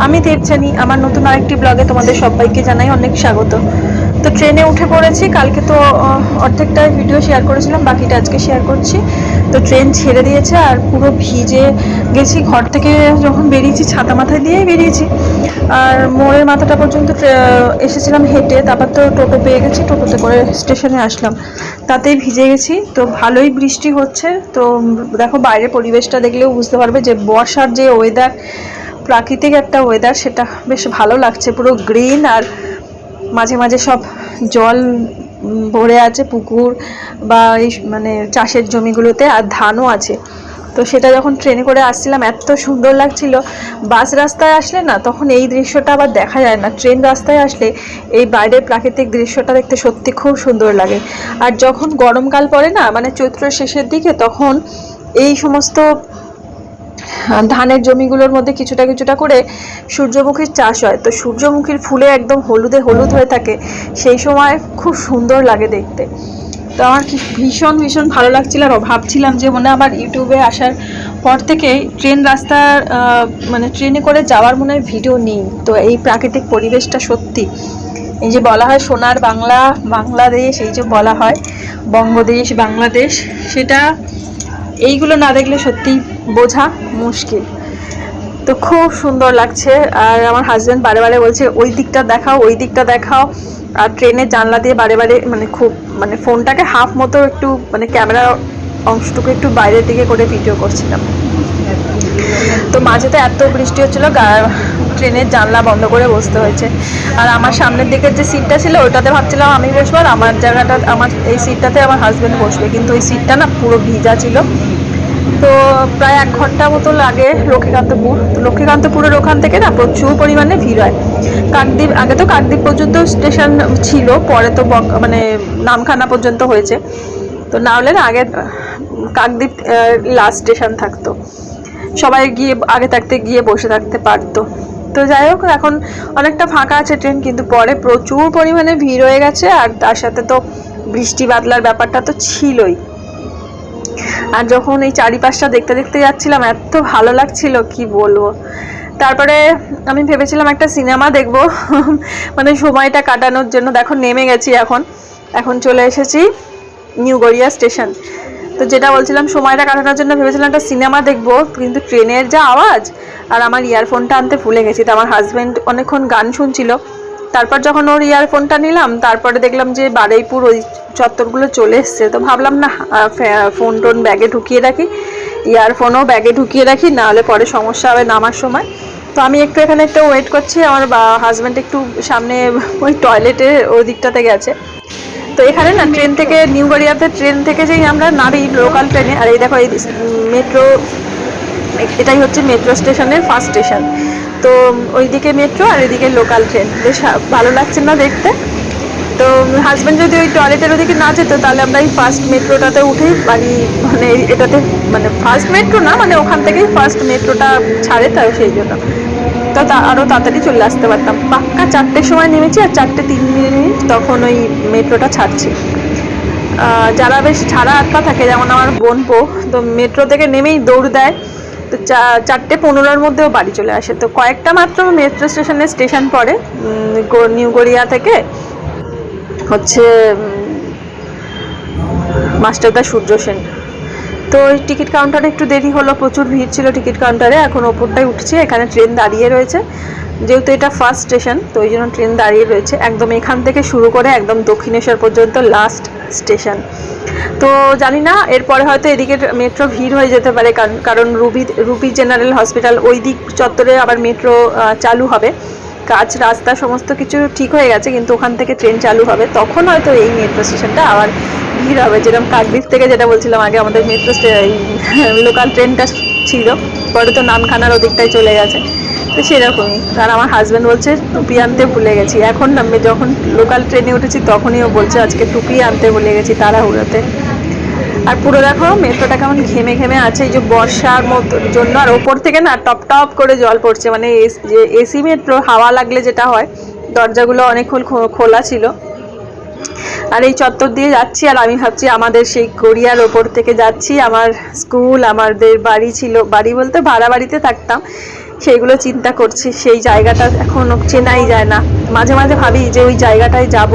আমি দেবজানি, আমার নতুন আরেকটি ব্লগে তোমাদের সবাইকে জানাই অনেক স্বাগত। তো ট্রেনে উঠে পড়েছি। কালকে তো অর্ধেকটা ভিডিও শেয়ার করেছিলাম, বাকিটা আজকে শেয়ার করছি। তো ট্রেন ছেড়ে দিয়েছে আর পুরো ভিজে গেছি। ঘর থেকে যখন বেরিয়েছি ছাতা মাথায় দিয়েই বেরিয়েছি, আর মোড়ের মাথাটা পর্যন্ত এসেছিলাম হেঁটে। তারপর তো টোটো পেয়ে গেছি, টোটোতে করে স্টেশনে আসলাম, তাতেই ভিজে গেছি। তো ভালোই বৃষ্টি হচ্ছে। তো দেখো বাইরের পরিবেশটা দেখলেও বুঝতে পারবে যে বর্ষার যে ওয়েদার, প্রাকৃতিক একটা ওয়েদার, সেটা বেশ ভালো লাগছে। পুরো গ্রিন, আর মাঝে মাঝে সব জল ভরে আছে পুকুর বা এই মানে চাষের জমিগুলোতে, আর ধানও আছে। তো সেটা যখন ট্রেনে করে আসছিলাম এত সুন্দর লাগছিল। বাস রাস্তায় আসলে না তখন এই দৃশ্যটা আবার দেখা যায় না, ট্রেন রাস্তায় আসলে এই বাইরের প্রাকৃতিক দৃশ্যটা দেখতে সত্যি খুব সুন্দর লাগে। আর যখন গরমকাল পড়ে না, মানে চৈত্রের শেষের দিকে, তখন এই সমস্ত ধানের জমিগুলোর মধ্যে কিছুটা কিছুটা করে সূর্যমুখীর চাষ হয়। তো সূর্যমুখীর ফুলে একদম হলুদে হলুদ হয়ে থাকে, সেই সময় খুব সুন্দর লাগে দেখতে। তো আমার ভীষণ ভীষণ ভালো লাগছিল। আর ভাবছিলাম যে মনে আবার ইউটিউবে আসার পর থেকে ট্রেন রাস্তার মানে ট্রেনে করে যাওয়ার মনে হয় ভিডিও নেই। তো এই প্রাকৃতিক পরিবেশটা সত্যি, এই যে বলা হয় সোনার বাংলা, বাংলাদেশ, এই যে বলা হয় বঙ্গদেশ, বাংলাদেশ, সেটা এইগুলো না দেখলে সত্যি বোঝা মুশকিল। তো খুব সুন্দর লাগছে। আর আমার হাজব্যান্ড বারে বারে বলছে ওই দিকটা দেখাও, ওই দিকটা দেখাও। আর ট্রেনের জানলা দিয়ে বারে বারে মানে খুব মানে ফোনটাকে হাফ মতো একটু মানে ক্যামেরা অংশটুকু একটু বাইরের দিকে করে ভিডিও করছিলাম। তো মাঝে তো এত বৃষ্টি হচ্ছিলো, ট্রেনের জানলা বন্ধ করে বসতে হয়েছে। আর আমার সামনের দিকের যে সিটটা ছিল ওটাতে ভাবছিলাম আমি বসবো, আর আমার জায়গাটা, আমার এই সিটটাতে আমার হাজব্যান্ড বসবে, কিন্তু ওই সিটটা না পুরো ভিজা ছিল। তো প্রায় 1 ঘন্টা মতো লাগে লক্ষ্মীকান্তপুর। লক্ষ্মীকান্তপুরের ওখান থেকে না প্রচুর পরিমাণে ভিড় হয়। কাকদ্বীপ, আগে তো কাকদ্বীপ পর্যন্ত স্টেশন ছিল, পরে তো মানে নামখানা পর্যন্ত হয়েছে। তো না হলে না আগে কাকদ্বীপ লাস্ট স্টেশন থাকতো, সবাই গিয়ে আগে থাকতে গিয়ে বসে থাকতে পারতো। তো যাই হোক, এখন অনেকটা ফাঁকা আছে ট্রেন, কিন্তু পরে প্রচুর পরিমাণে ভিড় হয়ে গেছে। আর তার সাথে তো বৃষ্টি বাদলার ব্যাপারটা তো ছিলই। আর যখন এই চারিপাশটা দেখতে দেখতে যাচ্ছিলাম এত ভালো লাগছিল কি বলবো। তারপরে আমি ভেবেছিলাম একটা সিনেমা দেখবো মানে সময়টা কাটানোর জন্য। দেখো নেমে গেছি, এখন চলে এসেছি নিউ গড়িয়া স্টেশন। তো যেটা বলছিলাম, সময়টা কাটানোর জন্য ভেবেছিলাম একটা সিনেমা দেখবো, কিন্তু ট্রেনের যা আওয়াজ, আর আমার ইয়ারফোনটা আনতে ভুলে গেছি। তো আমার হাজব্যান্ড অনেকক্ষণ গান শুনছিল। তারপর যখন ওর ইয়ারফোনটা নিলাম, তারপরে দেখলাম যে বারুইপুর ওই চত্বরগুলো চলে এসছে। তো ভাবলাম না ফোন টোন ব্যাগে ঢুকিয়ে রাখি, ইয়ারফোনও ব্যাগে ঢুকিয়ে রাখি, নাহলে পরে সমস্যা হবে নামার সময়। তো আমি একটু এখানে একটু ওয়েট করছি। আমার হাজব্যান্ড একটু সামনে ওই টয়লেটে ওই দিকটাতে গেছে। তো এখানে না ট্রেন থেকে নিউ গড়িয়াতে ট্রেন থেকে যেই আমরা নামি লোকাল ট্রেনে, আর এই দেখো এই মেট্রো, এটাই হচ্ছে মেট্রো স্টেশনের ফার্স্ট স্টেশন। তো ওইদিকে মেট্রো আর এদিকে লোকাল ট্রেন, বেশ ভালো লাগছে না দেখতে। তো হাজব্যান্ড যদি ওই টয়লেটের ওদিকে না যেত, তাহলে আমরা এই ফার্স্ট মেট্রোটাতে উঠেই বাড়ি, মানে এটাতে মানে ফার্স্ট মেট্রো না, মানে ওখান থেকেই ফার্স্ট মেট্রোটা ছাড়ে, তাই সেই জন্য তো আরও তাড়াতাড়ি চলে আসতে পারতাম। পাক্কা 4টের সময় নেমেছি, আর 4:03 তখন ওই মেট্রোটা ছাড়ছি। যারা বেশ ছাড়া আটকা থাকে, যেমন আমার বোনপো, তো মেট্রো থেকে নেমেই দৌড় দেয়। তো 4:15 মধ্যেও বাড়ি চলে আসে। তো কয়েকটা মাত্র মেট্রো স্টেশন পড়ে নিউ গড়িয়া থেকে, হচ্ছে মাস্টারদা সূর্য সেন। তো ওই টিকিট কাউন্টারে একটু দেরি হলো, প্রচুর ভিড় ছিল টিকিট কাউন্টারে। এখন ওপরটায় উঠছি, এখানে ট্রেন দাঁড়িয়ে রয়েছে, যেহেতু এটা ফার্স্ট স্টেশন, তো ওই জন্য ট্রেন দাঁড়িয়ে রয়েছে একদম এখান থেকে শুরু করে একদম দক্ষিণেশ্বর পর্যন্ত লাস্ট স্টেশন। তো জানি না এরপরে হয়তো এদিকে মেট্রো ভিড় হয়ে যেতে পারে, কারণ রুবি জেনারেল হসপিটাল ওই দিক চত্বরে আবার মেট্রো চালু হবে। কাজ, রাস্তা সমস্ত কিছু ঠিক হয়ে গেছে, কিন্তু ওখান থেকে ট্রেন চালু হবে, তখন হয়তো এই মেট্রো স্টেশনটা আবার ভিড় হবে। যেরকম কাকদ্বীপ থেকে যেটা বলছিলাম আগে আমাদের মেট্রো লোকাল ট্রেনটা ছিল, পরে তো নামখানার ওদিকটাই চলে গেছে, তো সেরকমই। আর আমার হাজব্যান্ড বলছে টুপি আনতে ভুলে গেছি। এখন আমি যখন লোকাল ট্রেনে উঠেছি তখনই ও বলছে আজকে টুপি আনতে ভুলে গেছি তাড়াহুড়োতে। আর পুরো দেখো মেট্রোটা কেমন ঘেমে ঘেমে আছে এই যে বর্ষার মতো জন্য, আর ওপর থেকে না টপ টপ করে জল পড়ছে, মানে এসি মেট্রো হাওয়া লাগলে যেটা হয়, দরজাগুলো অনেকক্ষণ খোলা ছিল। আর এই চত্বর দিয়ে যাচ্ছি, আর আমি ভাবছি আমাদের সেই গড়িয়ার ওপর থেকে যাচ্ছি আমার স্কুল, আমাদের বাড়ি ছিল, বাড়ি বলতে ভাড়া বাড়িতে থাকতাম, সেইগুলো চিন্তা করছি। সেই জায়গাটা এখনো চেনাই যায় না। মাঝে মাঝে ভাবি যে ওই জায়গাটায় যাব,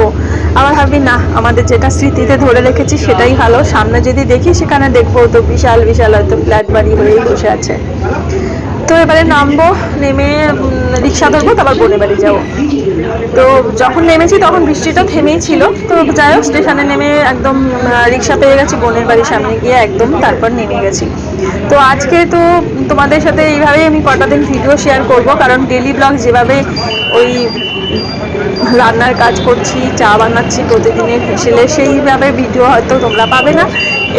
আবার ভাবি না, আমাদের যেটা স্মৃতিতে ধরে রেখেছি সেটাই ভালো। সামনে যদি দেখি সেখানে দেখবো তো বিশাল বিশাল হয়তো ফ্ল্যাট বাড়ি হয়েই বসে আছে। তো এবারে নামবো, নেমে রিক্সা ধরবো, তারপর বোনের বাড়ি যাবো। তো যখন নেমেছি তখন বৃষ্টিটা থেমেই ছিল। তো যাই হোক, স্টেশনে নেমে একদম রিক্সা পেয়ে গেছি, বোনের বাড়ির সামনে গিয়ে একদম তারপর নেমে গেছি। তো আজকে তো তোমাদের সাথে এইভাবেই আমি কটা দিন ভিডিও শেয়ার করব, কারণ ডেলি ব্লগ যেভাবে ওই রান্নার কাজ করছি, চা বানাচ্ছি প্রতিদিনের হেসেলে, সেইভাবে ভিডিও হয়তো তোমরা পাবে না।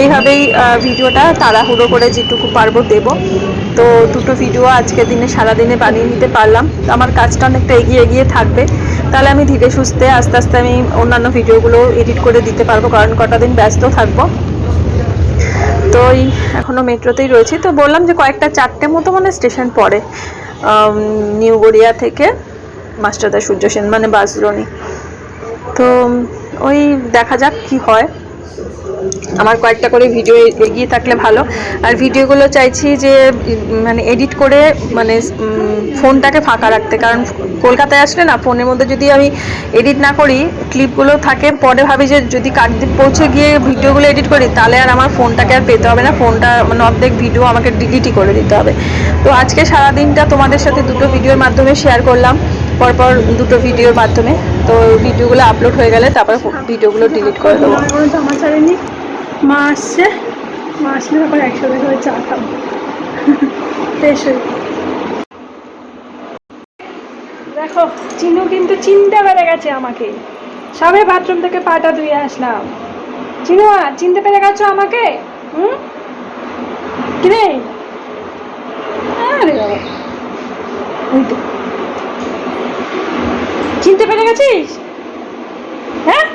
এইভাবেই ভিডিওটা তাড়াহুড়ো করে যেটুকু পারবো দেব। তো দুটো ভিডিও আজকের দিনে সারাদিনে বানিয়ে নিতে পারলাম। আমার কাজটা অনেকটা এগিয়ে এগিয়ে থাকবে, তাহলে আমি ধীরে সুস্থে আস্তে আস্তে আমি অন্যান্য ভিডিওগুলো এডিট করে দিতে পারবো, কারণ কটা দিন ব্যস্ত থাকবো। তো এই এখনও মেট্রোতেই রয়েছি। তো বললাম যে কয়েকটা 4টে মতো মানে স্টেশন পড়ে নিউ গড়িয়া থেকে মাস্টারদা সূর্য সেন, মানে বাসরনি। তো ওই দেখা যাক কি হয়। আমার কয়েকটা করে ভিডিও এগিয়ে থাকলে ভালো। আর ভিডিওগুলো চাইছি যে মানে এডিট করে মানে ফোনটাকে ফাঁকা রাখতে, কারণ কলকাতায় আসলে না ফোনের মধ্যে যদি আমি এডিট না করি, ক্লিপগুলো থাকে, পরে ভাবি যে যদি কাকদ্বীপ পৌঁছে গিয়ে ভিডিওগুলো এডিট করি তাহলে আর আমার ফোনটাকে আর পেতে হবে না, ফোনটা মানে অর্ধেক ভিডিও আমাকে ডিলিটই করে দিতে হবে। তো আজকে সারাদিনটা তোমাদের সাথে দুটো ভিডিওর মাধ্যমে শেয়ার করলাম, পরপর দুটো ভিডিওর মাধ্যমে। তো ভিডিওগুলো আপলোড হয়ে গেলে তারপর ভিডিওগুলো ডিলিট করে দেবো। আমার ছাড়েনি, মা আসছে, মা আসলে আবার একসাথে করে চা খাবো। বেশ, দেখো চিনু কিন্তু চিনতে পেরে গেছে আমাকে। সবে বাথরুম থেকে পাটা ধুয়ে আসলাম। চিনু চিনতে পেরে গেছো আমাকে? কিরে, আরে বাবা, ওই তো চিনতে পেরে গেছিস? হ্যাঁ,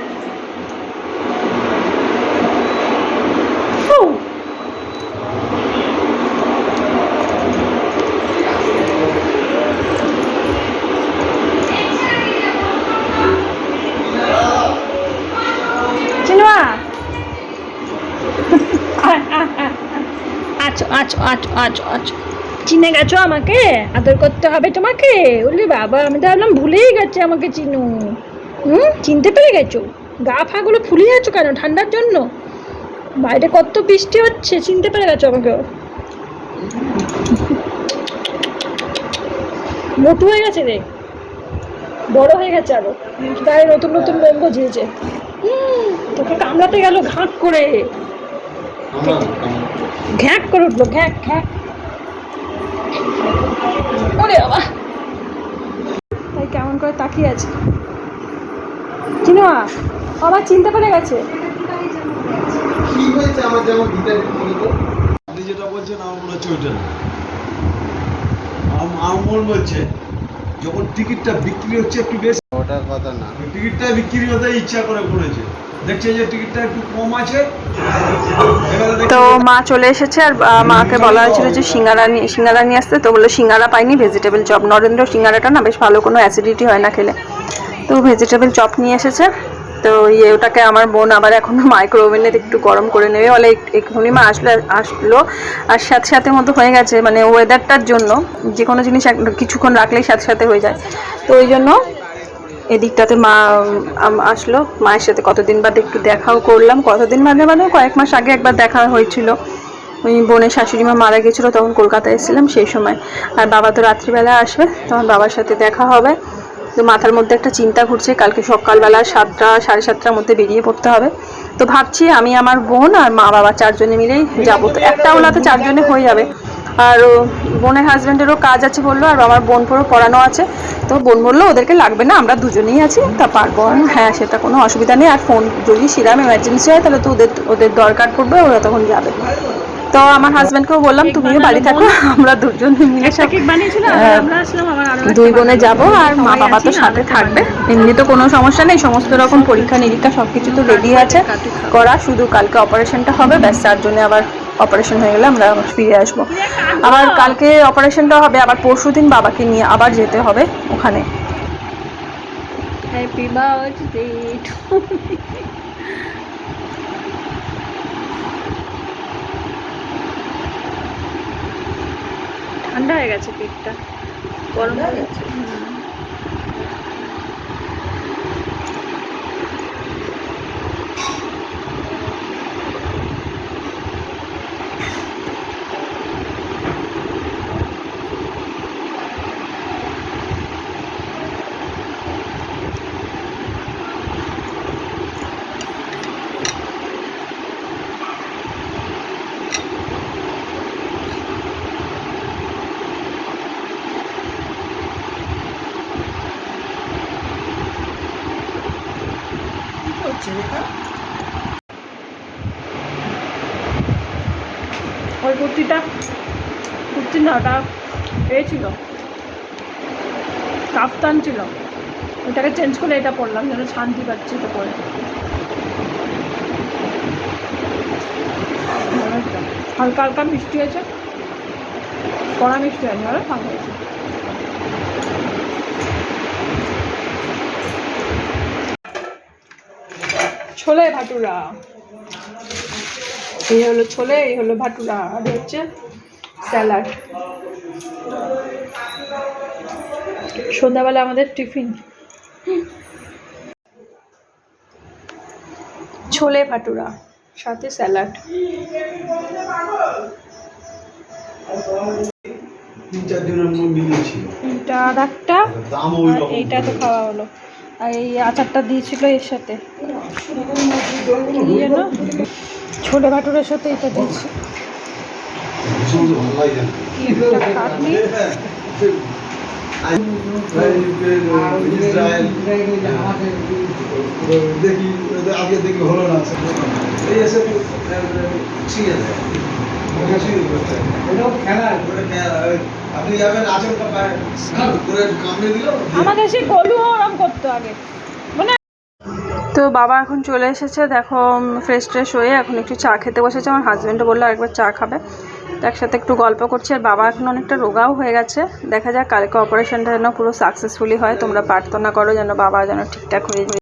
চিনে গেছো আমাকে? আদর করতে হবে তোমাকে? বললি বাবা, আমি তো ভাবলাম ভুলেই গেছে আমাকে চিনু। চিনতে পেরে গেছো? গা ফাগুলো ফুলে যাচ্ছ কেন? ঠান্ডার জন্য? বাইরে কত বৃষ্টি হচ্ছে, চিনতে পেরে গেছো আমাকে? মোটু হয়ে গেছে রে, বড় হয়ে গেছে, আরো গায়ে নতুন নতুন লোম গজিয়েছে। তোকে কামড়াতে গেল ঘাঁক করে, ঘ্যাঁক করে উঠলো, ঘ্যাঁক ঘ্যাঁক। ওরে বাবা, তাই কেমন করে তাকিয়ে আছে। চিনু আবার চিনতে পেরে গেছে। কি হয়েছে আমার, যেমন আপনি যেটা বলছেন আমার মনে হচ্ছে ওইটা না। আমার মন বলছে যখন টিকিটটা বিক্রি হচ্ছে একটু বেশি, ওটার কথা না, টিকিটটা বিক্রি হতে ইচ্ছা করে করেছে, দেখছে যে টিকিটটা একটু কম আছে। তো মা চলে এসেছে, আর মাকে বলা হয়েছিল যে সিঙ্গারা নিয়ে আসতে। তো বললো সিঙ্গারা পাইনি, ভেজিটেবল চপ। নরেন্দ্র সিঙ্গারাটা না বেশ ভালো, কোনো অ্যাসিডিটি হয় না খেলে। তো ভেজিটেবল চপ নিয়ে এসেছে। তো ওটাকে আমার বোন আবার এখনো মাইক্রো ওভেনে একটু গরম করে নেবে বলে। এক্ষুনি মা আসলো আর সাথে সাথে মতো হয়ে গেছে, মানে ওয়েদারটার জন্য যে কোনো জিনিস কিছুক্ষণ রাখলেই সাথে সাথে হয়ে যায়। তো ওই জন্য এদিকটাতে মা আসলো, মায়ের সাথে কতদিন বাদে একটু দেখাও করলাম। কতদিন বাদে মানে কয়েক মাস আগে একবার দেখা হয়েছিল, ওই বোনের শাশুড়ি মা মারা গেছিলো, তখন কলকাতায় এসেছিলাম সেই সময়। আর বাবা তো রাত্রিবেলা আসবে, তখন বাবার সাথে দেখা হবে। তো মাথার মধ্যে একটা চিন্তা ঘুরছে, কালকে সকালবেলা 7টা সাড়ে 7টার মধ্যে বেরিয়ে পড়তে হবে। তো ভাবছি আমি, আমার বোন আর মা বাবা 4 জনে মিলেই যাবো। তো একটা ওলাতে 4 জনে হয়ে যাবে। আর বোনের হাজব্যান্ডেরও কাজ আছে বললো, আর আমার বোন পড়ানো আছে। তো বোন বললো ওদেরকে লাগবে না, আমরা দুজনেই আছি, তা পারবো। হ্যাঁ, সেটা কোনো অসুবিধা নেই। আর ফোন যদি সেরকম এমার্জেন্সি হয় তাহলে তো ওদের দরকার পড়বে, ওরা তখন যাবে। তো আমার হাজব্যান্ডকেও বললাম তুমিও বাড়ি থাকো, আমরা দুজন মিলে সব 2 বোনে যাবো, আর মা বাবা তো সাথে থাকবে। এমনি তো কোনো সমস্যা নেই, সমস্ত রকম পরীক্ষা নিরীক্ষা সবকিছু তো রেডি আছে করা, শুধু কালকে অপারেশনটা হবে, ব্যাস 4 জনে আবার অপারেশন হয়ে গেলে আমরা ফিরে আসবো। আবার কালকে অপারেশনটা হবে, আবার পরশুদিন বাবাকে নিয়ে আবার যেতে হবে ওখানে। হ্যাপি বার্থডে টু, ঠান্ডা হয়ে গেছে পেটটা। গরম হয়ে গেছে। ওই কুর্তি না, ওটা এ ছিল, কাফতান ছিল, ওটাকে চেঞ্জ করে এটা পরলাম যেন শান্তি পাচ্ছি এটা পরে। হালকা হালকা মিষ্টি হয়েছে, কড়া মিষ্টি হয়নি, আর ভালো হয়েছে। ছোলে ভাটুরা, এই হলো ছোলে, এই হলো ভাটুরা, আর হচ্ছে স্যালাড। সন্ধ্যাবেলা আমাদের টিফিন ছোলে ভাটুরা সাথে স্যালাড। 3-4 দিনের মধ্যে মিলিয়েছিল। এটা আর একটা, দামও ওই আর রকম। এইটা তো খাওয়া হলো, আর এই আচারটা দিয়েছিল এর সাথে, কি যেন ছোলে ভাটুরের সাথে এটা দিয়েছে। ভীষণ ভালো লাগে না। এটা খাটনি, ইসরায়েল দেখি আগে দেখি হলো না, এই এসে ঠিক আছে। আপনি যাবেন আচমকা করে কামড়ে দিল। আমাদের সেই গলু ওরম করতো আগে, মানে। তো বাবা এখন চলে এসেছে, দেখো ফ্রেশ ট্রেশ হয়ে এখন একটু চা খেতে বসেছে। আমার হাজব্যান্ডও বললো আরেকবার চা খাবে, তো একসাথে একটু গল্প করছি। আর বাবা এখন অনেকটা রোগাও হয়ে গেছে, দেখা যাক কালকে অপারেশনটা যেন পুরো সাকসেসফুলি হয়। তোমরা প্রার্থনা করো যেন বাবা যেন ঠিকঠাক হয়ে যায়।